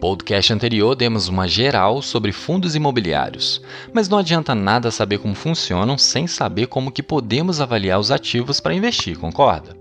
podcast anterior demos uma geral sobre fundos imobiliários, mas não adianta nada saber como funcionam sem saber como que podemos avaliar os ativos para investir, concorda?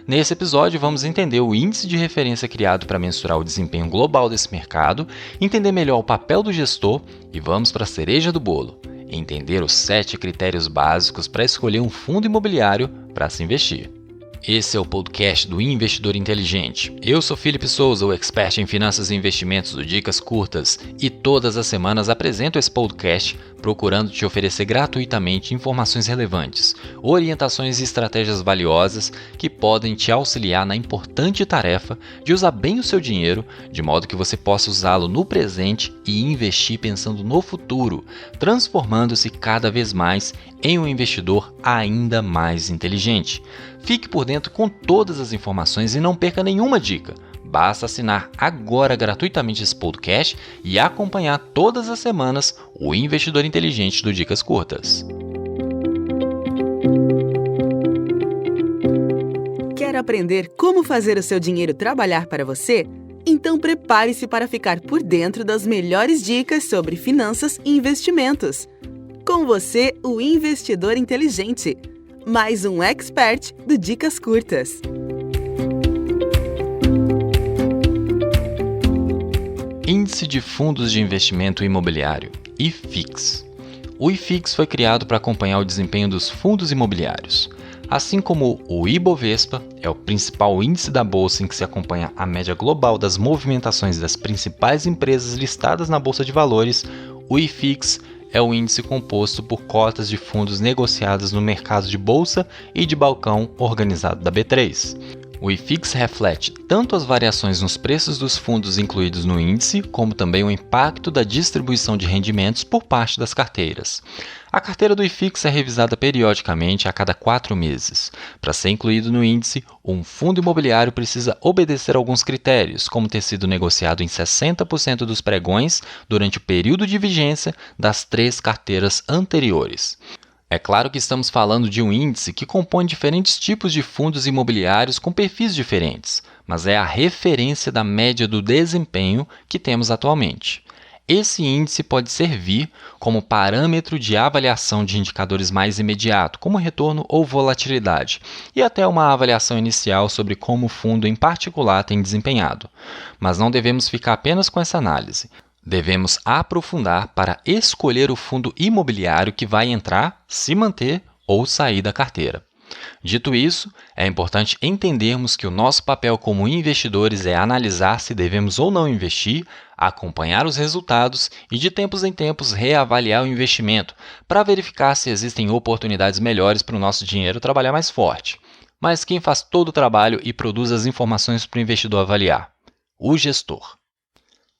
Nesse episódio vamos entender o índice de referência criado para mensurar o desempenho global desse mercado, entender melhor o papel do gestor e vamos para a cereja do bolo, entender os 7 critérios básicos para escolher um fundo imobiliário para se investir. Esse é o podcast do Investidor Inteligente. Eu sou Felipe Souza, o expert em finanças e investimentos do Dicas Curtas, e todas as semanas apresento esse podcast procurando te oferecer gratuitamente informações relevantes, orientações e estratégias valiosas que podem te auxiliar na importante tarefa de usar bem o seu dinheiro, de modo que você possa usá-lo no presente e investir pensando no futuro, transformando-se cada vez mais em um investidor ainda mais inteligente. Fique por dentro com todas as informações e não perca nenhuma dica. Basta assinar agora gratuitamente esse podcast e acompanhar todas as semanas o Investidor Inteligente do Dicas Curtas. Quer aprender como fazer o seu dinheiro trabalhar para você? Então prepare-se para ficar por dentro das melhores dicas sobre finanças e investimentos. Com você, o Investidor Inteligente. Mais um expert do Dicas Curtas. Índice de Fundos de Investimento Imobiliário, IFIX. O IFIX foi criado para acompanhar o desempenho dos fundos imobiliários. Assim como o Ibovespa é o principal índice da bolsa em que se acompanha a média global das movimentações das principais empresas listadas na Bolsa de Valores, o IFIX é o índice composto por cotas de fundos negociadas no mercado de bolsa e de balcão organizado da B3. O IFIX reflete tanto as variações nos preços dos fundos incluídos no índice, como também o impacto da distribuição de rendimentos por parte das carteiras. A carteira do IFIX é revisada periodicamente a cada 4 meses. Para ser incluído no índice, um fundo imobiliário precisa obedecer a alguns critérios, como ter sido negociado em 60% dos pregões durante o período de vigência das 3 carteiras anteriores. É claro que estamos falando de um índice que compõe diferentes tipos de fundos imobiliários com perfis diferentes, mas é a referência da média do desempenho que temos atualmente. Esse índice pode servir como parâmetro de avaliação de indicadores mais imediatos, como retorno ou volatilidade, e até uma avaliação inicial sobre como o fundo em particular tem desempenhado. Mas não devemos ficar apenas com essa análise. Devemos aprofundar para escolher o fundo imobiliário que vai entrar, se manter ou sair da carteira. Dito isso, é importante entendermos que o nosso papel como investidores é analisar se devemos ou não investir, acompanhar os resultados e de tempos em tempos reavaliar o investimento para verificar se existem oportunidades melhores para o nosso dinheiro trabalhar mais forte. Mas quem faz todo o trabalho e produz as informações para o investidor avaliar? O gestor.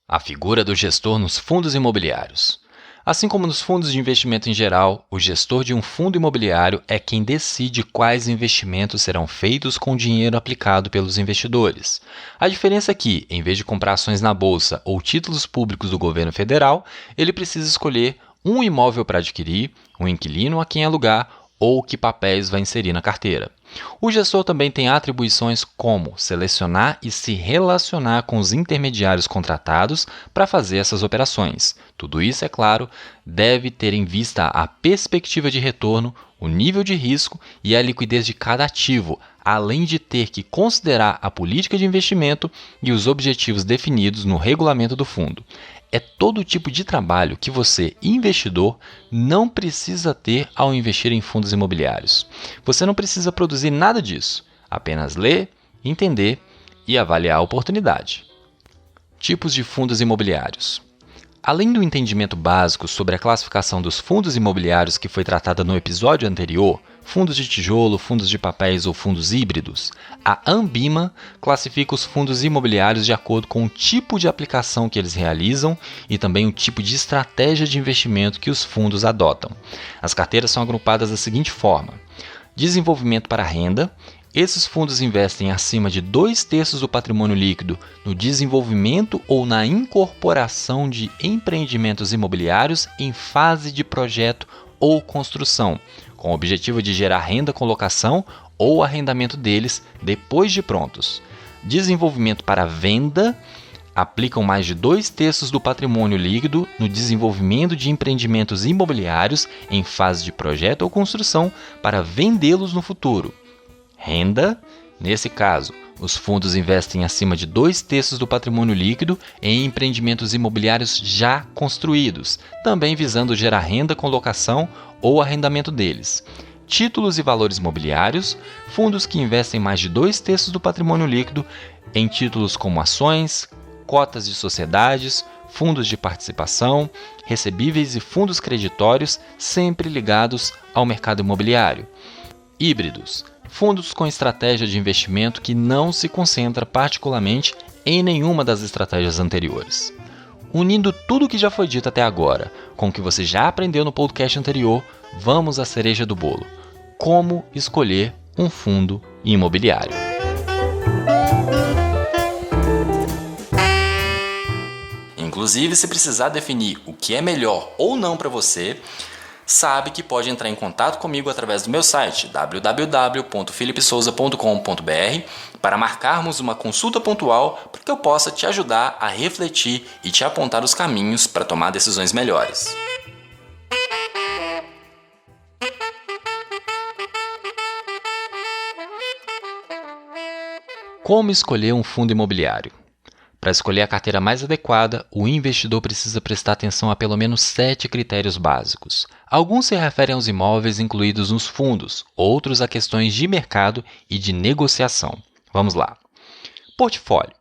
A figura do gestor nos fundos imobiliários. Assim como nos fundos de investimento em geral, o gestor de um fundo imobiliário é quem decide quais investimentos serão feitos com o dinheiro aplicado pelos investidores. A diferença é que, em vez de comprar ações na bolsa ou títulos públicos do governo federal, ele precisa escolher um imóvel para adquirir, um inquilino a quem alugar ou que papéis vai inserir na carteira. O gestor também tem atribuições como selecionar e se relacionar com os intermediários contratados para fazer essas operações. Tudo isso, é claro, deve ter em vista a perspectiva de retorno, o nível de risco e a liquidez de cada ativo, além de ter que considerar a política de investimento e os objetivos definidos no regulamento do fundo. É todo tipo de trabalho que você, investidor, não precisa ter ao investir em fundos imobiliários. Você não precisa produzir nada disso, apenas ler, entender e avaliar a oportunidade. Tipos de fundos imobiliários. Além do entendimento básico sobre a classificação dos fundos imobiliários que foi tratada no episódio anterior, fundos de tijolo, fundos de papéis ou fundos híbridos, a Anbima classifica os fundos imobiliários de acordo com o tipo de aplicação que eles realizam e também o tipo de estratégia de investimento que os fundos adotam. As carteiras são agrupadas da seguinte forma: desenvolvimento para renda. Esses fundos investem acima de 2/3 do patrimônio líquido no desenvolvimento ou na incorporação de empreendimentos imobiliários em fase de projeto ou construção, com o objetivo de gerar renda com locação ou arrendamento deles depois de prontos. Desenvolvimento para venda. aplicam mais de 2/3 do patrimônio líquido no desenvolvimento de empreendimentos imobiliários em fase de projeto ou construção para vendê-los no futuro. Renda, nesse caso, os fundos investem acima de 2/3 do patrimônio líquido em empreendimentos imobiliários já construídos, também visando gerar renda com locação ou arrendamento deles. Títulos e valores mobiliários, fundos que investem mais de 2/3 do patrimônio líquido em títulos como ações, cotas de sociedades, fundos de participação, recebíveis e fundos creditórios, sempre ligados ao mercado imobiliário. Híbridos, fundos com estratégia de investimento que não se concentra particularmente em nenhuma das estratégias anteriores. Unindo tudo o que já foi dito até agora com o que você já aprendeu no podcast anterior, vamos à cereja do bolo: como escolher um fundo imobiliário. Inclusive, se precisar definir o que é melhor ou não para você, sabe que pode entrar em contato comigo através do meu site www.philipsouza.com.br para marcarmos uma consulta pontual para que eu possa te ajudar a refletir e te apontar os caminhos para tomar decisões melhores. Como escolher um fundo imobiliário? Para escolher a carteira mais adequada, o investidor precisa prestar atenção a pelo menos 7 critérios básicos. Alguns se referem aos imóveis incluídos nos fundos, outros a questões de mercado e de negociação. Vamos lá. Portfólio.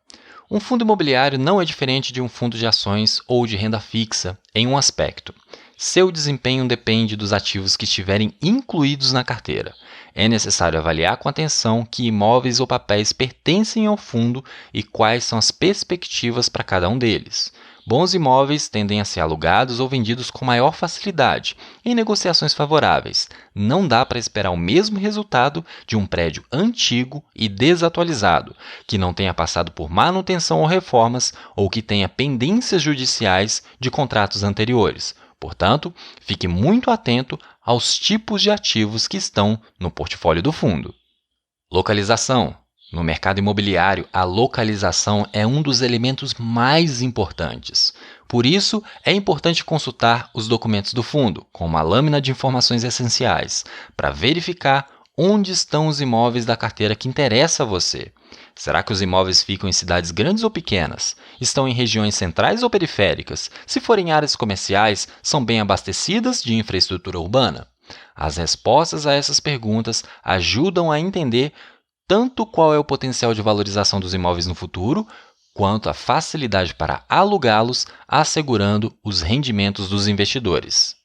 Um fundo imobiliário não é diferente de um fundo de ações ou de renda fixa em um aspecto. Seu desempenho depende dos ativos que estiverem incluídos na carteira. É necessário avaliar com atenção que imóveis ou papéis pertencem ao fundo e quais são as perspectivas para cada um deles. Bons imóveis tendem a ser alugados ou vendidos com maior facilidade, em negociações favoráveis. Não dá para esperar o mesmo resultado de um prédio antigo e desatualizado, que não tenha passado por manutenção ou reformas, ou que tenha pendências judiciais de contratos anteriores. Portanto, fique muito atento aos tipos de ativos que estão no portfólio do fundo. Localização. No mercado imobiliário, a localização é um dos elementos mais importantes. Por isso, é importante consultar os documentos do fundo, como a lâmina de informações essenciais, para verificar onde estão os imóveis da carteira que interessa a você. Será que os imóveis ficam em cidades grandes ou pequenas? Estão em regiões centrais ou periféricas? Se forem áreas comerciais, são bem abastecidas de infraestrutura urbana? As respostas a essas perguntas ajudam a entender tanto qual é o potencial de valorização dos imóveis no futuro, quanto a facilidade para alugá-los, assegurando os rendimentos dos investidores.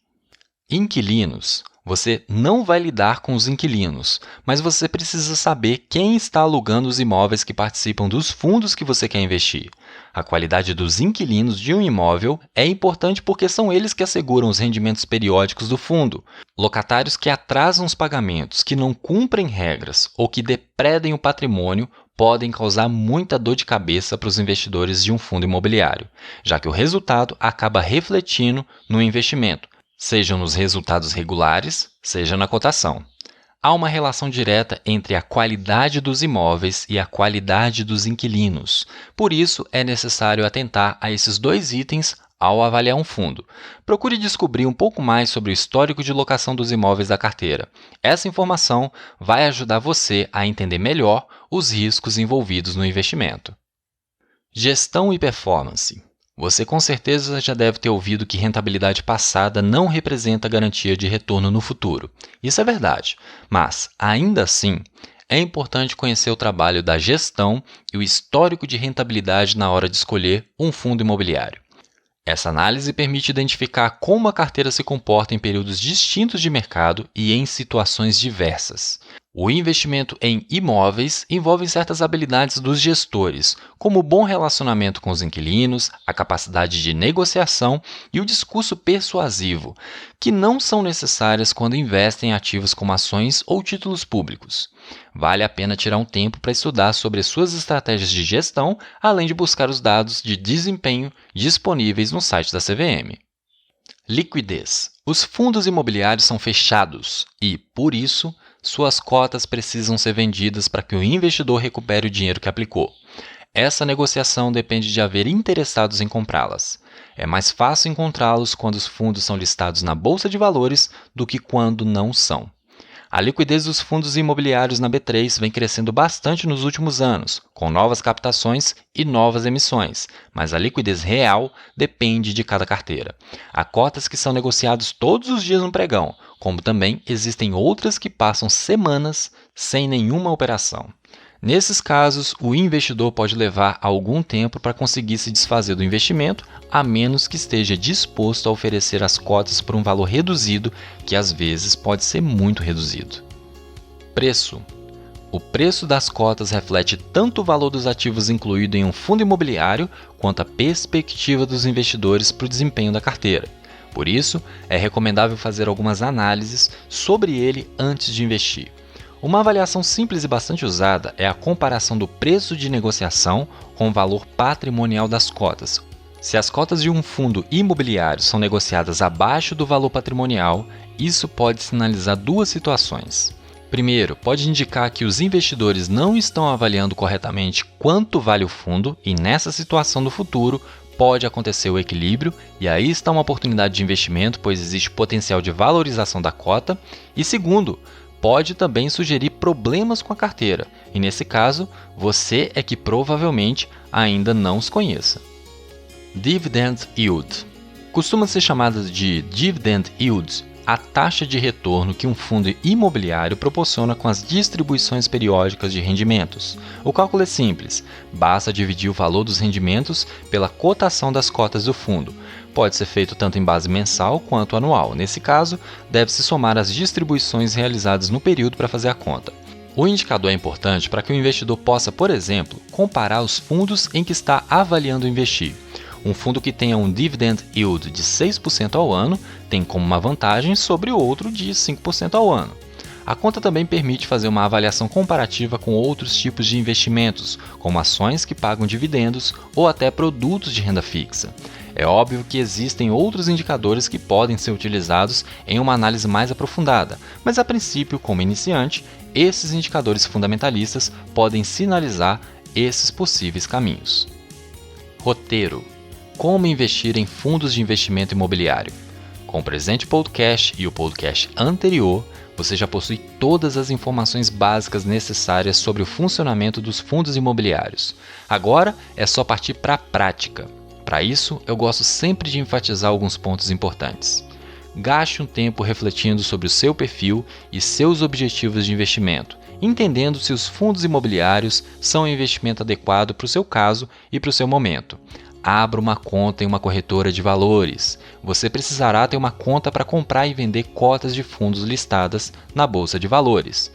Inquilinos. Você não vai lidar com os inquilinos, mas você precisa saber quem está alugando os imóveis que participam dos fundos que você quer investir. A qualidade dos inquilinos de um imóvel é importante porque são eles que asseguram os rendimentos periódicos do fundo. Locatários que atrasam os pagamentos, que não cumprem regras ou que depredem o patrimônio podem causar muita dor de cabeça para os investidores de um fundo imobiliário, já que o resultado acaba refletindo no investimento, seja nos resultados regulares, seja na cotação. Há uma relação direta entre a qualidade dos imóveis e a qualidade dos inquilinos. Por isso, é necessário atentar a esses dois itens ao avaliar um fundo. Procure descobrir um pouco mais sobre o histórico de locação dos imóveis da carteira. Essa informação vai ajudar você a entender melhor os riscos envolvidos no investimento. Gestão e performance. Você com certeza já deve ter ouvido que rentabilidade passada não representa garantia de retorno no futuro. Isso é verdade, mas, ainda assim, é importante conhecer o trabalho da gestão e o histórico de rentabilidade na hora de escolher um fundo imobiliário. Essa análise permite identificar como a carteira se comporta em períodos distintos de mercado e em situações diversas. O investimento em imóveis envolve certas habilidades dos gestores, como o bom relacionamento com os inquilinos, a capacidade de negociação e o discurso persuasivo, que não são necessárias quando investem em ativos como ações ou títulos públicos. Vale a pena tirar um tempo para estudar sobre suas estratégias de gestão, além de buscar os dados de desempenho disponíveis no site da CVM. Liquidez. Os fundos imobiliários são fechados e, por isso, suas cotas precisam ser vendidas para que o investidor recupere o dinheiro que aplicou. Essa negociação depende de haver interessados em comprá-las. É mais fácil encontrá-los quando os fundos são listados na Bolsa de Valores do que quando não são. A liquidez dos fundos imobiliários na B3 vem crescendo bastante nos últimos anos, com novas captações e novas emissões, mas a liquidez real depende de cada carteira. Há cotas que são negociadas todos os dias no pregão, como também existem outras que passam semanas sem nenhuma operação. Nesses casos, o investidor pode levar algum tempo para conseguir se desfazer do investimento, a menos que esteja disposto a oferecer as cotas por um valor reduzido, que às vezes pode ser muito reduzido. Preço. O preço das cotas reflete tanto o valor dos ativos incluído em um fundo imobiliário, quanto a perspectiva dos investidores para o desempenho da carteira. Por isso, é recomendável fazer algumas análises sobre ele antes de investir. Uma avaliação simples e bastante usada é a comparação do preço de negociação com o valor patrimonial das cotas. Se as cotas de um fundo imobiliário são negociadas abaixo do valor patrimonial, isso pode sinalizar duas situações. Primeiro, pode indicar que os investidores não estão avaliando corretamente quanto vale o fundo e nessa situação do futuro pode acontecer o equilíbrio e aí está uma oportunidade de investimento, pois existe potencial de valorização da cota. E segundo, pode também sugerir problemas com a carteira, e nesse caso, você é que provavelmente ainda não os conheça. Dividend Yield. Costuma ser chamada de Dividend Yield a taxa de retorno que um fundo imobiliário proporciona com as distribuições periódicas de rendimentos. O cálculo é simples, basta dividir o valor dos rendimentos pela cotação das cotas do fundo. Pode ser feito tanto em base mensal quanto anual. Nesse caso, deve-se somar as distribuições realizadas no período para fazer a conta. O indicador é importante para que o investidor possa, por exemplo, comparar os fundos em que está avaliando investir. Um fundo que tenha um dividend yield de 6% ao ano tem como uma vantagem sobre o outro de 5% ao ano. A conta também permite fazer uma avaliação comparativa com outros tipos de investimentos, como ações que pagam dividendos ou até produtos de renda fixa. É óbvio que existem outros indicadores que podem ser utilizados em uma análise mais aprofundada, mas a princípio, como iniciante, esses indicadores fundamentalistas podem sinalizar esses possíveis caminhos. Roteiro. Como investir em fundos de investimento imobiliário? Com o presente podcast e o podcast anterior, você já possui todas as informações básicas necessárias sobre o funcionamento dos fundos imobiliários. Agora é só partir para a prática. Para isso, eu gosto sempre de enfatizar alguns pontos importantes. Gaste um tempo refletindo sobre o seu perfil e seus objetivos de investimento, entendendo se os fundos imobiliários são um investimento adequado para o seu caso e para o seu momento. Abra uma conta em uma corretora de valores. Você precisará ter uma conta para comprar e vender cotas de fundos listadas na Bolsa de Valores.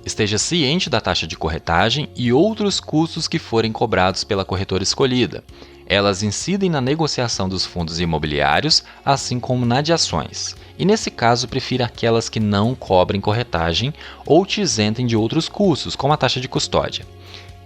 Esteja ciente da taxa de corretagem e outros custos que forem cobrados pela corretora escolhida. Elas incidem na negociação dos fundos imobiliários, assim como na de ações. E nesse caso, prefira aquelas que não cobrem corretagem ou te isentem de outros custos, como a taxa de custódia.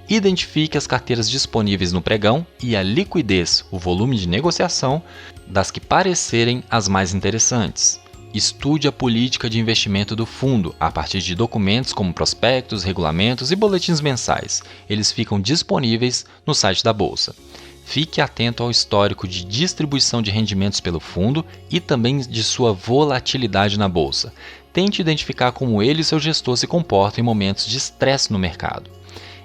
Identifique as carteiras disponíveis no pregão e a liquidez, o volume de negociação, das que parecerem as mais interessantes. Estude a política de investimento do fundo a partir de documentos como prospectos, regulamentos e boletins mensais. Eles ficam disponíveis no site da Bolsa. Fique atento ao histórico de distribuição de rendimentos pelo fundo e também de sua volatilidade na Bolsa. Tente identificar como ele e seu gestor se comportam em momentos de estresse no mercado.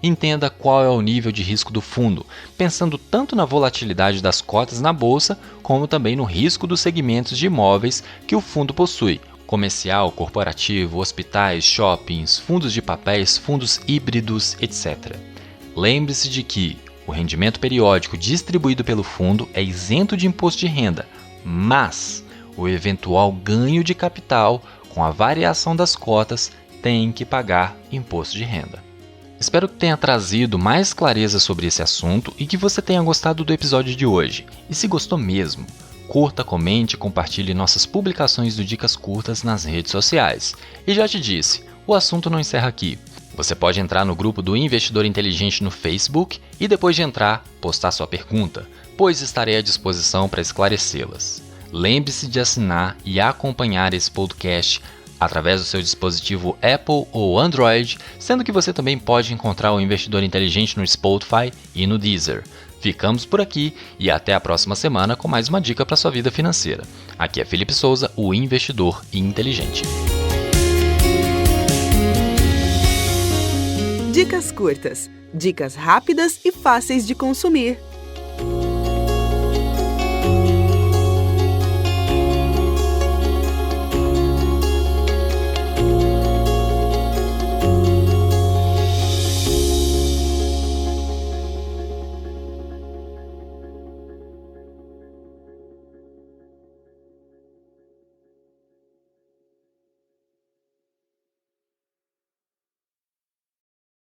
Entenda qual é o nível de risco do fundo, pensando tanto na volatilidade das cotas na bolsa, como também no risco dos segmentos de imóveis que o fundo possui, comercial, corporativo, hospitais, shoppings, fundos de papéis, fundos híbridos, etc. Lembre-se de que o rendimento periódico distribuído pelo fundo é isento de imposto de renda, mas o eventual ganho de capital com a variação das cotas tem que pagar imposto de renda. Espero que tenha trazido mais clareza sobre esse assunto e que você tenha gostado do episódio de hoje. E se gostou mesmo, curta, comente e compartilhe nossas publicações do Dicas Curtas nas redes sociais. E já te disse, o assunto não encerra aqui. Você pode entrar no grupo do Investidor Inteligente no Facebook e depois de entrar, postar sua pergunta, pois estarei à disposição para esclarecê-las. Lembre-se de assinar e acompanhar esse podcast através do seu dispositivo Apple ou Android, sendo que você também pode encontrar o Investidor Inteligente no Spotify e no Deezer. Ficamos por aqui e até a próxima semana com mais uma dica para sua vida financeira. Aqui é Felipe Souza, o Investidor Inteligente. Dicas curtas, dicas rápidas e fáceis de consumir.